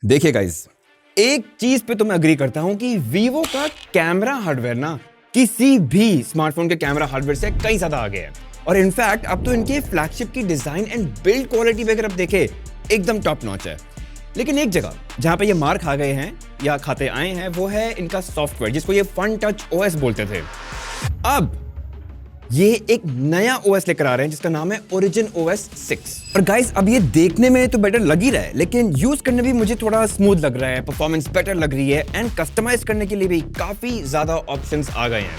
देखिए गाइस, एक चीज पे तो मैं अग्री करता हूं कि वीवो का कैमरा हार्डवेयर ना किसी भी स्मार्टफोन के कैमरा हार्डवेयर से कहीं ज्यादा आगे है। और इनफैक्ट अब तो इनके फ्लैगशिप की डिजाइन एंड बिल्ड क्वालिटी भी अगर आप देखें एकदम टॉप नॉच है। लेकिन एक जगह जहां पे ये मार खा गए हैं या खाते आए हैं वो है इनका सॉफ्टवेयर, जिसको ये फन टच ओएस बोलते थे। अब ये एक नया ओएस लेकर आ रहे हैं जिसका नाम है ओरिजिन ओएस 6। और गाइस, अब ये देखने में तो बेटर लग ही रहा है, लेकिन यूज करने भी मुझे थोड़ा स्मूथ लग रहा है, परफॉर्मेंस बेटर लग रही है एंड कस्टमाइज करने के लिए भी काफी ज्यादा ऑप्शंस आ गए हैं।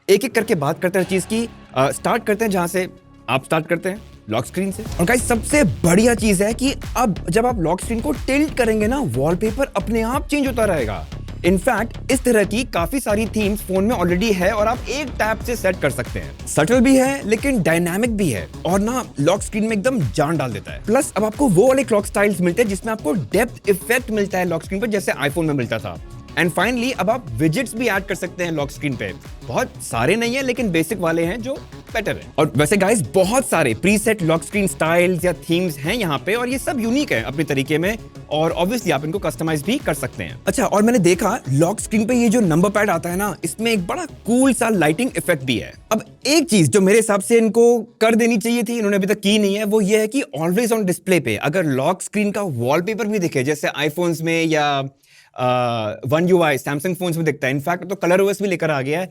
एक एक करके बात करते हैं चीज की। स्टार्ट करते हैं जहां से आप स्टार्ट करते हैं, लॉक स्क्रीन से। और गाइस, सबसे बढ़िया चीज है कि अब जब आप लॉक स्क्रीन को टिल्ट करेंगे ना, वॉलपेपर अपने आप चेंज होता रहेगा। इनफैक्ट इस तरह की काफी सारी थीम्स फोन में ऑलरेडी है और आप एक टैप से सेट कर सकते हैं। सटल भी है लेकिन डायनामिक भी है और ना लॉक स्क्रीन में एकदम जान डाल देता है। प्लस अब आपको वो वाले क्लॉक स्टाइल्स मिलते हैं जिसमें आपको डेप्थ इफेक्ट मिलता है लॉक स्क्रीन पर, जैसे आईफोन में मिलता था। एंड फाइनली अब आप विजेट्स भी ऐड कर सकते हैं लॉक स्क्रीन पे। बहुत सारे नहीं है लेकिन बेसिक वाले हैं जो बेटर है। और वैसे गाइस, बहुत सारे प्रीसेट लॉक स्क्रीन स्टाइल्स या थीम्स हैं यहाँ पे और ये सब यूनिक है अपने तरीके में और ऑब्वियसली आप इनको कस्टमाइज भी कर सकते हैं। अच्छा, और मैंने देखा लॉक स्क्रीन पे ये जो नंबर पैड आता है ना, इसमें एक बड़ा कूल सा लाइटिंग इफेक्ट भी है। अब एक चीज जो मेरे हिसाब से इनको कर देनी चाहिए थी, इन्होंने अभी तक की नहीं है, वो ये है कि ऑलवेज ऑन डिस्प्ले पे अगर लॉक स्क्रीन का वॉलपेपर भी दिखे, जैसे आईफोन्स में या वन UI सैमसंग फोन्स में दिखता है। इनफैक्ट तो कलर ओएस भी लेकर आ गया है,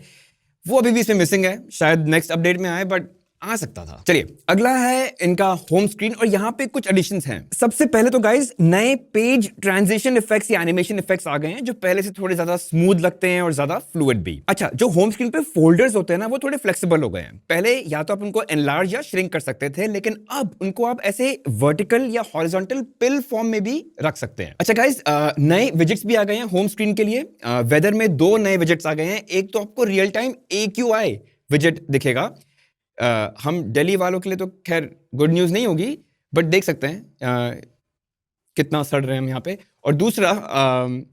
वो अभी भी इसमें मिसिंग है, शायद नेक्स्ट अपडेट में आए, बट आ सकता था। चलिए, अगला है इनका होम स्क्रीन और यहाँ पे कुछ एडिशंस हैं। सबसे पहले तो गाइस, नए पेज ट्रांजिशन इफेक्ट्स या एनिमेशन इफेक्ट्स आ गए हैं जो पहले से थोड़े ज्यादा स्मूथ लगते हैं और ज्यादा फ्लूइड भी। अच्छा, जो होम स्क्रीन पे फोल्डर्स होते हैं ना, वो थोड़े फ्लेक्सिबल हो गए हैं। पहले या तो आप उनको एनलार्ज या श्रिंक कर सकते थे, लेकिन अब उनको आप ऐसे वर्टिकल या हॉरिजॉन्टल पिल फॉर्म में भी रख सकते हैं। अच्छा गाइस, नए विजेट्स भी आ गए हैं होम स्क्रीन के लिए। वेदर में 2 नए विजेट्स आ गए हैं। एक तो आपको रियल टाइम AQI विजेट दिखेगा। हम दिल्ली वालों के लिए तो खैर गुड न्यूज़ नहीं होगी, बट देख सकते हैं कितना सड़ रहे हैं हम यहाँ पे। और दूसरा,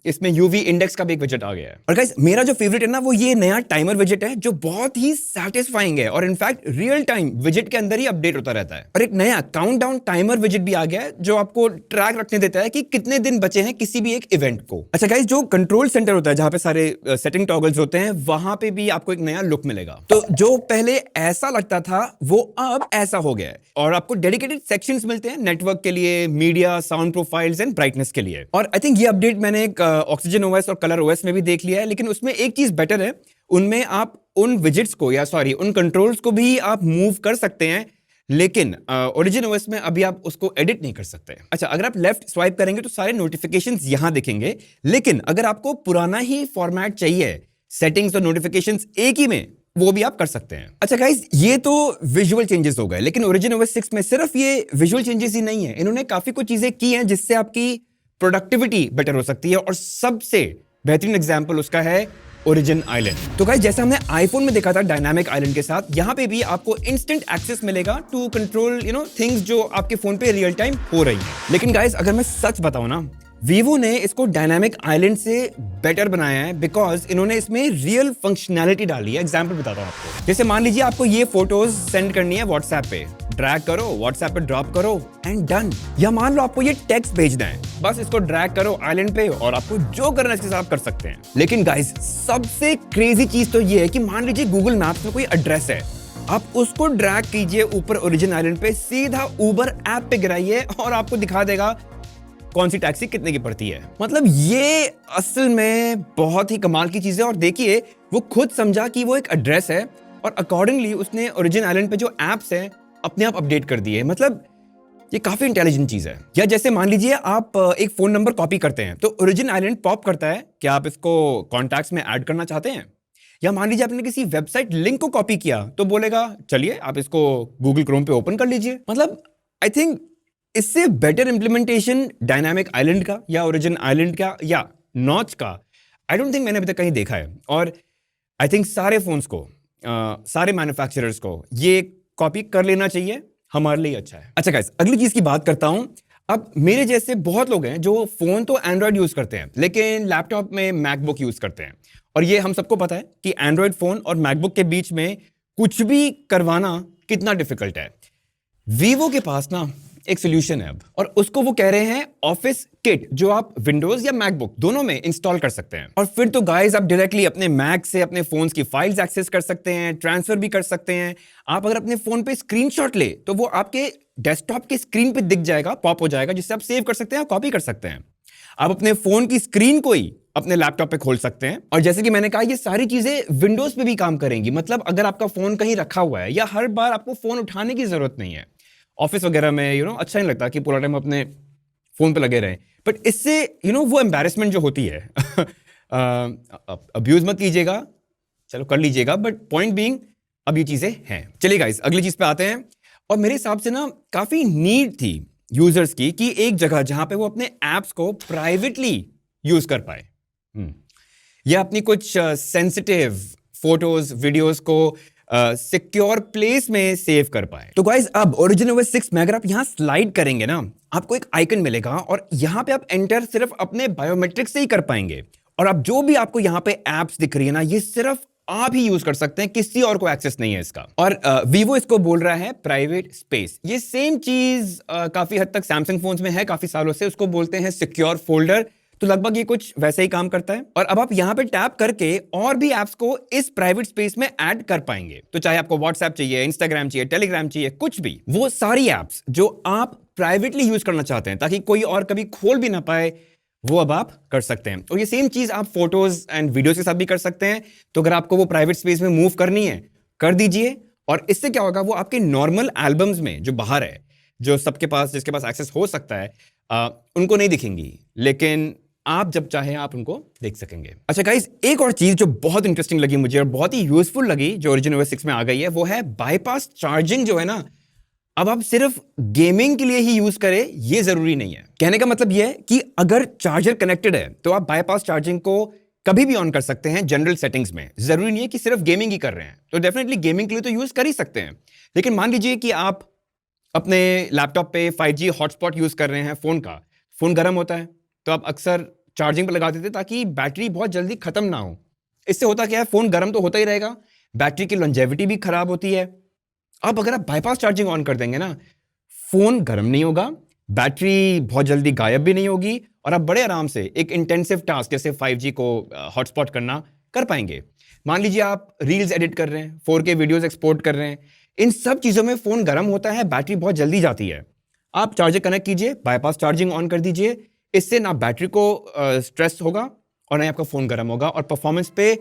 इसमें UV इंडेक्स का भी एक विजेट आ गया है। और गाइस, मेरा जो फेवरेट है ना, वो ये नया टाइमर विजेट है जो बहुत ही सैटिस्फाइंग है और इनफैक्ट रियल टाइम विजेट के अंदर ही अपडेट होता रहता है। और एक नया काउंटडाउन टाइमर विजेट भी आ गया है जो आपको ट्रैक रखने देता है कि कितने दिन बचे हैं किसी भी एक इवेंट को। अच्छा गाइस, जो कंट्रोल सेंटर होता है जहां पे सारे सेटिंग टॉगल्स होते हैं, वहां पे भी आपको एक नया लुक मिलेगा। तो जो पहले ऐसा लगता था वो अब ऐसा हो गया है और आपको डेडिकेटेड सेक्शंस मिलते हैं नेटवर्क के लिए, media, sound profiles and brightness के लिए। और आई थिंक ये अपडेट मैंने एक ऑक्सीजन ओएस और कलर ओएस में भी देख लिया है, लेकिन उसमें एक चीज बेटर है, उनमें आप उन विजेट्स को या उन कंट्रोल्स को भी आप मूव कर सकते हैं, लेकिन ओरिजिन ओएस में अभी आप उसको एडिट नहीं कर सकते। अच्छा, अगर आप लेफ्ट स्वाइप करेंगे तो सारे नोटिफिकेशंस यहां दिखेंगे, लेकिन अगर आपको पुराना ही फॉर्मेट चाहिए, सेटिंग्स और नोटिफिकेशंस एक ही में, वो भी आप कर सकते हैं। अच्छा गाइस, ये तो विजुअल चेंजेस हो गए, लेकिन ओरिजिन ओएस 6 में सिर्फ ये विजुअल चेंजेस ही नहीं है, इन्होंने काफी कुछ चीजें की हैं जिससे आपकी प्रोडक्टिविटी बेटर हो सकती है और सबसे बेहतरीन एग्जांपल उसका है ओरिजिन आइलैंड। तो गाइस, जैसे हमने आईफोन में देखा था डायनामिक आइलैंड के साथ, यहां पे भी आपको इंस्टेंट एक्सेस मिलेगा टू कंट्रोल थिंग्स जो आपके फोन पे रियल टाइम हो रही है। लेकिन गाइस, अगर मैं सच बताऊं ना, वीवो ने इसको डायनामिक आइलैंड से बेटर बनाया है बिकॉज इन्होंने इसमें रियल फंक्शनैलिटी डाली है। एग्जांपल बताता हूं आपको। जैसे मान लीजिए आपको ये फोटोज सेंड करनी है व्हाट्सएप पे, ड्रैग करो, व्हाट्सएप पे ड्रॉप करो एंड डन। या मान लो आपको ये टेक्स्ट भेजना है, बस इसको ड्रैग करो आइलैंड पे और आपको जो करना है इसके साथ कर सकते हैं। लेकिन गाइस, सबसे क्रेजी चीज तो ये है कि मान लीजिए गूगल मैप्स में कोई एड्रेस है, आप उसको ड्रैग कीजिए ऊपर ओरिजिन आइलैंड पे, सीधा उबर ऐप पे गिराइए और आपको दिखा देगा कौन सी टैक्सी कितने की पड़ती है। मतलब ये असल में बहुत ही कमाल की चीज है। और देखिए, वो खुद समझा कि वो एक एड्रेस है और अकॉर्डिंगली उसने ओरिजिन आइलैंड पे जो एप्स हैं अपने आप अपडेट कर दिए। मतलब ये काफी इंटेलिजेंट चीज है। या जैसे मान लीजिए आप एक फोन नंबर कॉपी करते हैं तो ओरिजिन आइलैंड पॉप करता है कि आप इसको कॉन्टैक्ट्स में ऐड करना चाहते हैं। या मान लीजिए आपने किसी वेबसाइट लिंक को कॉपी किया तो बोलेगा चलिए आप इसको गूगल क्रोम पे ओपन कर लीजिए। मतलब आई थिंक इससे बेटर इंप्लीमेंटेशन डायनामिक आइलैंड का या ओरिजिन आइलैंड का या नॉच का आई डोंट थिंक मैंने अभी तक कहीं देखा है। और आई थिंक सारे फोन्स को, सारे मैन्युफैक्चरर्स को ये कॉपी कर लेना चाहिए, हमारे लिए अच्छा है। अच्छा गाइस, अगली चीज की बात करता हूं। अब मेरे जैसे बहुत लोग हैं जो फोन तो एंड्रॉइड यूज करते हैं लेकिन लैपटॉप में मैकबुक यूज करते हैं। और ये हम सबको पता है कि एंड्रॉइड फोन और मैकबुक के बीच में कुछ भी करवाना कितना डिफिकल्ट है। वीवो के पास ना एक सोल्यूशन है अब, और उसको वो कह रहे हैं ऑफिस किट, जो आप विंडोज या मैकबुक दोनों में इंस्टॉल कर सकते हैं। और फिर तो गाइस आप डायरेक्टली अपने मैक से अपने फोन्स की फाइल्स एक्सेस कर सकते हैं, ट्रांसफर भी कर सकते हैं। आप अगर अपने फोन पे स्क्रीनशॉट ले तो वो आपके डेस्कटॉप की स्क्रीन पे दिख जाएगा, पॉप हो जाएगा, जिससे आप सेव कर सकते हैं, कॉपी कर सकते हैं। आप अपने फोन की स्क्रीन को ही अपने लैपटॉप पे खोल सकते हैं। और जैसे कि मैंने कहा, ये सारी चीजें विंडोज पे भी काम करेंगी। मतलब अगर आपका फोन कहीं रखा हुआ है या हर बार आपको फोन उठाने की जरूरत नहीं है, ऑफिस वगैरह में अच्छा नहीं लगता कि पूरा टाइम अपने फोन पे लगे रहें, बट इससे वो एम्बैरेसमेंट जो होती है अब्यूज मत कीजिएगा, चलो कर लीजिएगा, बट पॉइंट बीइंग अब ये चीजें हैं। चलिए गाइस अगली चीज पे आते हैं। और मेरे हिसाब से काफी नीड थी यूजर्स की कि एक जगह जहां पे वो अपने एप्स को प्राइवेटली यूज कर पाए, या अपनी कुछ सेंसिटिव फोटोज वीडियोस को सिक्योर प्लेस में सेव कर पाए। तो गाइस अब ओरिजिनOS 6 में अगर आप यहां स्लाइड करेंगे ना, आपको एक आइकन मिलेगा और यहां पे आप एंटर सिर्फ अपने बायोमेट्रिक से ही कर पाएंगे। और अब जो भी आपको यहां पे एप्स दिख रही है ना, ये सिर्फ आप ही यूज कर सकते हैं, किसी और को एक्सेस नहीं है इसका। और वीवो इसको बोल रहा है प्राइवेट स्पेस। ये सेम चीज काफी हद तक सैमसंग फोन्स में है काफी सालों से, उसको बोलते हैं सिक्योर फोल्डर। तो लगभग ये कुछ वैसे ही काम करता है। और अब आप यहां पे टैप करके और भी एप्स को इस प्राइवेट स्पेस में ऐड कर पाएंगे। तो चाहे आपको व्हाट्सएप चाहिए, इंस्टाग्राम चाहिए, टेलीग्राम चाहिए, कुछ भी, वो सारी एप्स जो आप प्राइवेटली यूज करना चाहते हैं ताकि कोई और कभी खोल भी ना पाए, वो अब आप कर सकते हैं। और ये सेम चीज आप फोटोज एंड वीडियोस के साथ भी कर सकते हैं। तो अगर आपको वो प्राइवेट स्पेस में मूव करनी है, कर दीजिए। और इससे क्या होगा, वो आपके नॉर्मल एल्बम्स में जो बाहर है, जो सबके पास, जिसके पास एक्सेस हो सकता है, उनको नहीं दिखेंगी, लेकिन आप जब चाहे आप उनको देख सकेंगे। अच्छा गाइस, एक और चीज जो बहुत इंटरेस्टिंग लगी मुझे और बहुत ही यूजफुल लगी जो ओरिजिनOS 6 में आ गई है, वो है बाईपास चार्जिंग। जो है ना, अब आप सिर्फ गेमिंग के लिए ही यूज करें ये जरूरी नहीं है। कहने का मतलब ये है कि अगर चार्जर कनेक्टेड है तो आप बाईपास चार्जिंग को कभी भी ऑन कर सकते हैं जनरल सेटिंग्स में। जरूरी नहीं है कि सिर्फ गेमिंग ही कर रहे हैं, तो डेफिनेटली गेमिंग के लिए तो यूज कर ही सकते हैं। लेकिन मान लीजिए कि आप अपने लैपटॉप पे 5G हॉटस्पॉट यूज कर रहे हैं फोन का, फोन गर्म होता है तो आप अक्सर चार्जिंग पर लगा देते ताकि बैटरी बहुत जल्दी खत्म ना हो। इससे होता क्या है, फोन गर्म तो होता ही रहेगा, बैटरी की लॉन्जेविटी भी खराब होती है। अब अगर आप बाईपास चार्जिंग ऑन कर देंगे ना, फोन गर्म नहीं होगा, बैटरी बहुत जल्दी गायब भी नहीं होगी, और आप बड़े आराम से एक इंटेंसिव टास्क जैसे 5G को हॉटस्पॉट करना कर पाएंगे। मान लीजिए आप रील्स एडिट कर रहे हैं, 4K वीडियोस एक्सपोर्ट कर रहे हैं, इन सब चीजों में फोन गर्म होता है, बैटरी बहुत जल्दी जाती है। आप चार्जर कनेक्ट कीजिए, बाईपास चार्जिंग ऑन कर दीजिए। इससे ना बैटरी को स्ट्रेस होगा और ना आपका फोन गर्म होगा, और परफॉर्मेंस पे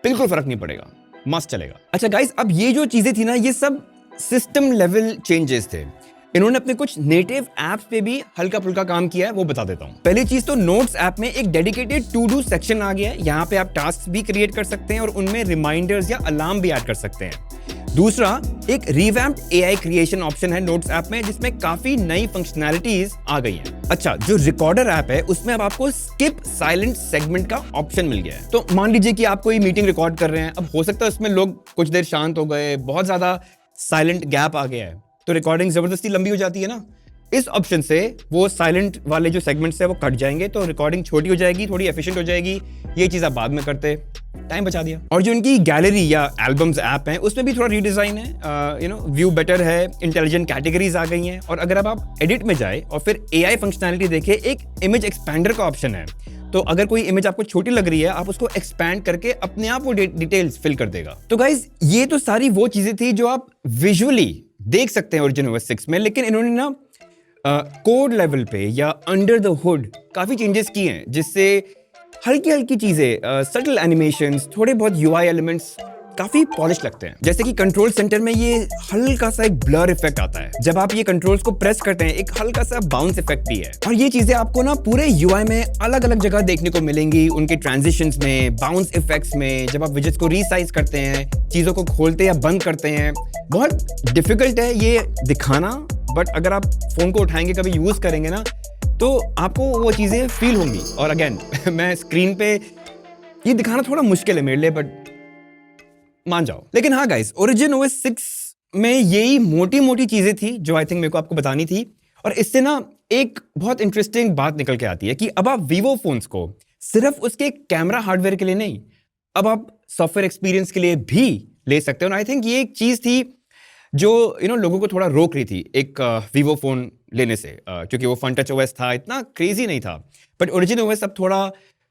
बिल्कुल फर्क नहीं पड़ेगा, मस्त चलेगा। अच्छा गाइस, अब ये जो चीजें थी ना, ये सब सिस्टम लेवल चेंजेस थे। इन्होंने अपने कुछ नेटिव एप्स पे भी हल्का फुल्का काम किया है, वो बता देता हूं। पहली चीज तो नोट्स ऐप में एक डेडिकेटेड टू डू सेक्शन आ गया है। यहाँ पे आप टास्क भी क्रिएट कर सकते हैं और उनमें रिमाइंडर्स या अलार्म भी ऐड कर सकते हैं। दूसरा, एक रिवैम्प्ड एआई क्रिएशन ऑप्शन है नोट्स ऐप में, जिसमें काफी नई फंक्शनैलिटीज आ गई हैं। अच्छा, जो रिकॉर्डर ऐप है उसमें अब आपको स्किप साइलेंट सेगमेंट का ऑप्शन मिल गया है। तो मान लीजिए कि आप कोई मीटिंग रिकॉर्ड कर रहे हैं, अब हो सकता है उसमें लोग कुछ देर शांत हो गए, बहुत ज्यादा साइलेंट गैप आ गया है, तो रिकॉर्डिंग जबरदस्ती लंबी हो जाती है ना। इस ऑप्शन से वो साइलेंट वाले जो सेगमेंट्स है वो कट जाएंगे, तो रिकॉर्डिंग छोटी हो जाएगी, थोड़ी एफिशिएंट हो जाएगी। ये चीज आप बाद में करते, टाइम बचा दिया। और जो इनकी गैलरी या एल्बम्स ऐप है उसमें भी थोड़ा रीडिजाइन है, व्यू बेटर है, इंटेलिजेंट कैटेगरीज आ गई हैं। और अगर अब आप एडिट में जाए और फिर एआई फंक्शनैलिटी देखें, एक इमेज एक्सपैंडर का ऑप्शन है। तो अगर कोई इमेज आपको छोटी लग रही है, आप उसको एक्सपैंड करके अपने आप वो डिटेल्स फिल कर देगा। तो गाइज, ये तो सारी वो चीजें थी जो आप विजुअली देख सकते हैं ओरिजिनOS 6 में, लेकिन इन्होंने ना कोड लेवल पे या अंडर द हुड काफी चेंजेस किए हैं, जिससे हल्की हल्की चीजें, सटल एनिमेशंस, थोड़े बहुत यूआई एलिमेंट्स काफी पॉलिश लगते हैं। जैसे कि कंट्रोल सेंटर में ये हल्का सा एक ब्लर इफेक्ट आता है, जब आप ये कंट्रोल्स को प्रेस करते हैं एक हल्का सा बाउंस इफेक्ट भी है। और ये चीजें आपको ना पूरे यूआई में अलग अलग जगह देखने को मिलेंगी, उनके ट्रांजिशंस में, बाउंस इफेक्ट्स में, जब आप विजेट्स को रीसाइज करते हैं, चीजों को खोलते या बंद करते हैं। बहुत डिफिकल्ट है ये दिखाना, बट अगर आप फोन को उठाएंगे, कभी यूज करेंगे ना, तो आपको वो चीजें फील होंगी। और अगेन मैं स्क्रीन पे ये दिखाना थोड़ा मुश्किल है मेरे लिए, बट मान जाओ। लेकिन हाँ गाइस, ओरिजिनOS 6 में यही मोटी मोटी चीजें थी जो आई थिंक मेरे को आपको बतानी थी। और इससे ना एक बहुत इंटरेस्टिंग बात निकल के आती है कि अब आप वीवो फोन्स को सिर्फ उसके कैमरा हार्डवेयर के लिए नहीं, अब आप सॉफ्टवेयर एक्सपीरियंस के लिए भी ले सकते हो। आई थिंक ये एक चीज थी जो लोगों को थोड़ा रोक रही थी एक वीवो फोन लेने से, क्योंकि वो फन टच ओएस था, इतना क्रेजी नहीं था। बट ओरिजिन ओएस अब थोड़ा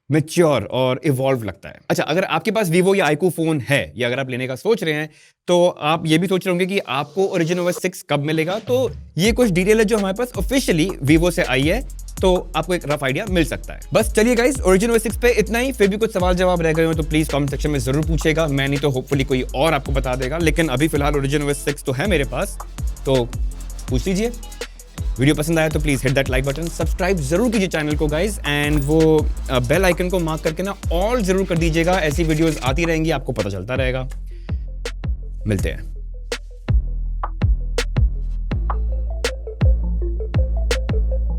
मैच्योर और इवॉल्व लगता है। अच्छा, अगर आपके पास वीवो या आईकू फोन है या अगर आप लेने का सोच रहे हैं तो आप ये भी सोच रहे होंगे कि आपको ओरिजिन ओएस 6 कब मिलेगा। तो ये कुछ डिटेल है जो हमारे पास ऑफिशियली वीवो से आई है, तो आपको एक रफ आइडिया मिल सकता है। बस चलिए गाइस, ओरिजिन ओएस 6 पे इतना ही। फिर भी कुछ सवाल जवाब रह गए हो तो प्लीज कमेंट सेक्शन में जरूर पूछेगा, मैं नहीं तो होपफुली कोई और आपको बता देगा। लेकिन अभी फिलहाल ओरिजिन ओएस 6 तो है मेरे पास, तो पूछ लीजिए। वीडियो पसंद आया तो please hit that like button, subscribe जरूर कीजिए चैनल को गाइस, एंड वो बेल आइकन को मार्क करके ना ऑल जरूर कर दीजिएगा। ऐसी वीडियोस आती रहेंगी, आपको पता चलता रहेगा। मिलते हैं।